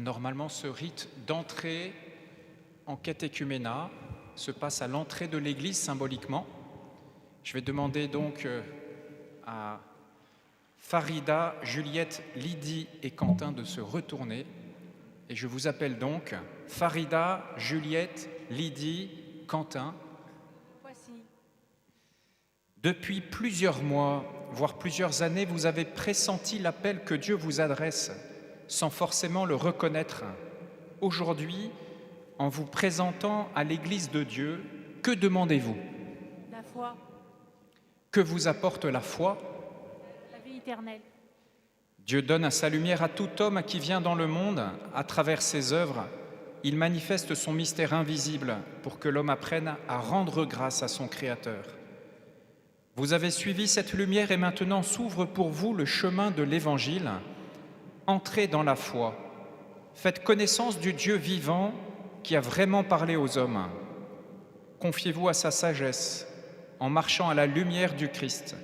Normalement, ce rite d'entrée en catéchuménat se passe à l'entrée de l'église symboliquement. Je vais demander donc à Farida, Juliette, Lydie et Quentin de se retourner. Et je vous appelle donc Farida, Juliette, Lydie, Quentin. Voici. Depuis plusieurs mois, voire plusieurs années, vous avez pressenti l'appel que Dieu vous adresse sans forcément le reconnaître. Aujourd'hui, en vous présentant à l'Église de Dieu, que demandez-vous? La foi, Que vous apporte la foi? la vie éternelle. Dieu donne sa lumière à tout homme qui vient dans le monde. À travers ses œuvres, il manifeste son mystère invisible pour que l'homme apprenne à rendre grâce à son Créateur. Vous avez suivi cette lumière et maintenant s'ouvre pour vous le chemin de l'Évangile. Entrez dans la foi. Faites connaissance du Dieu vivant qui a vraiment parlé aux hommes. Confiez-vous à sa sagesse en marchant à la lumière du Christ.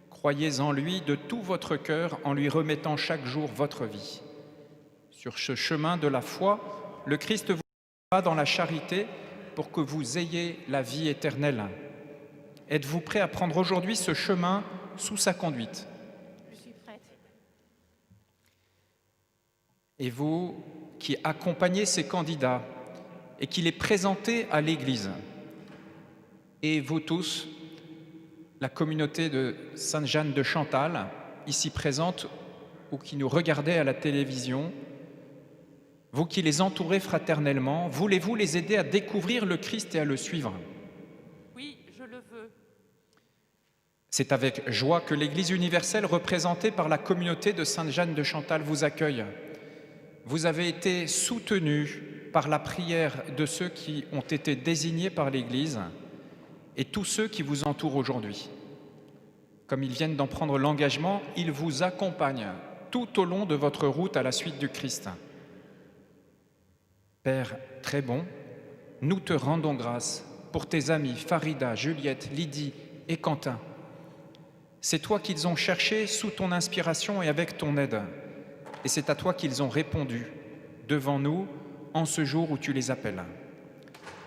Croyez en lui de tout votre cœur en lui remettant chaque jour votre vie. Sur ce chemin de la foi, le Christ vous guidera dans la charité pour que vous ayez la vie éternelle. Êtes-vous prêt à prendre aujourd'hui ce chemin sous sa conduite? Je suis prête. Et vous qui accompagnez ces candidats et qui les présentez à l'Église, et vous tous, la communauté de Sainte-Jeanne de Chantal, ici présente ou qui nous regardez à la télévision, vous qui les entourez fraternellement, voulez-vous les aider à découvrir le Christ et à le suivre? Oui, je le veux. C'est avec joie que l'Église universelle, représentée par la communauté de Sainte-Jeanne de Chantal, vous accueille. Vous avez été soutenus par la prière de ceux qui ont été désignés par l'Église et tous ceux qui vous entourent aujourd'hui. Comme ils viennent d'en prendre l'engagement, ils vous accompagnent tout au long de votre route à la suite du Christ. Père très bon, nous te rendons grâce pour tes amis Farida, Juliette, Lydie et Quentin. C'est toi qu'ils ont cherché sous ton inspiration et avec ton aide. Et c'est à toi qu'ils ont répondu devant nous en ce jour où tu les appelles.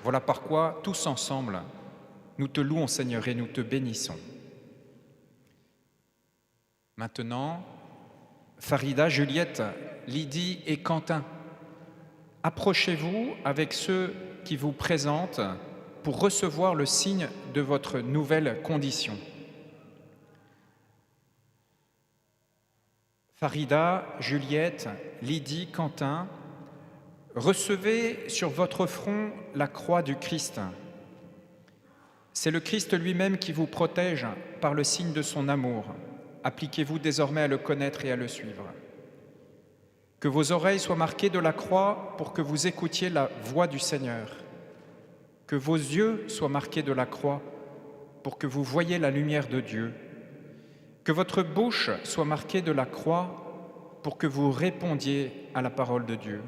Voilà par quoi, tous ensemble, nous te louons, Seigneur, et nous te bénissons. Maintenant, Farida, Juliette, Lydie et Quentin, approchez-vous avec ceux qui vous présentent pour recevoir le signe de votre nouvelle condition. Farida, Juliette, Lydie, Quentin, recevez sur votre front la croix du Christ. C'est le Christ lui-même qui vous protège par le signe de son amour. Appliquez-vous désormais à le connaître et à le suivre. Que vos oreilles soient marquées de la croix pour que vous écoutiez la voix du Seigneur. Que vos yeux soient marqués de la croix pour que vous voyiez la lumière de Dieu. Que votre bouche soit marquée de la croix pour que vous répondiez à la parole de Dieu.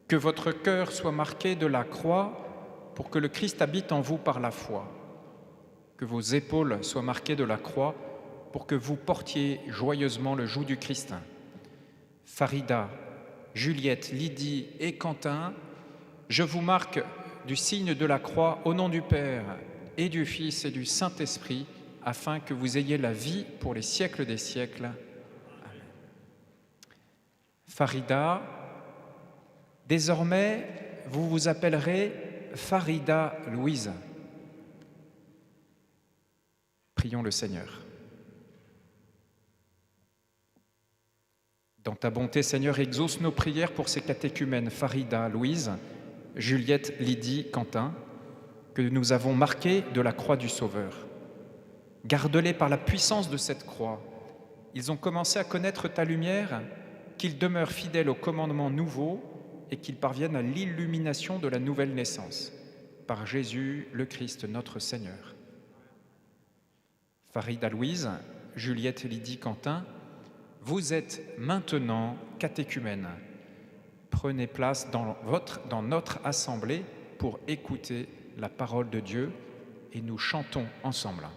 Que votre cœur soit marqué de la croix pour que le Christ habite en vous par la foi. Que vos épaules soient marquées de la croix pour que vous portiez joyeusement le joug du Christ. Farida, Juliette, Lydie et Quentin, je vous marque du signe de la croix au nom du Père et du Fils et du Saint-Esprit, afin que vous ayez la vie pour les siècles des siècles. Amen. Farida, désormais, vous vous appellerez Farida Louise. Prions le Seigneur. Dans ta bonté, Seigneur, exauce nos prières pour ces catéchumènes Farida, Louise, Juliette, Lydie, Quentin, que nous avons marqués de la croix du Sauveur. Garde-les par la puissance de cette croix. Ils ont commencé à connaître ta lumière, qu'ils demeurent fidèles aux commandements nouveaux et qu'ils parviennent à l'illumination de la nouvelle naissance. Par Jésus, le Christ, notre Seigneur. Farida Louise, Juliette, Lydie, Quentin, vous êtes maintenant catéchumènes. Prenez place dans notre assemblée pour écouter la parole de Dieu et nous chantons ensemble.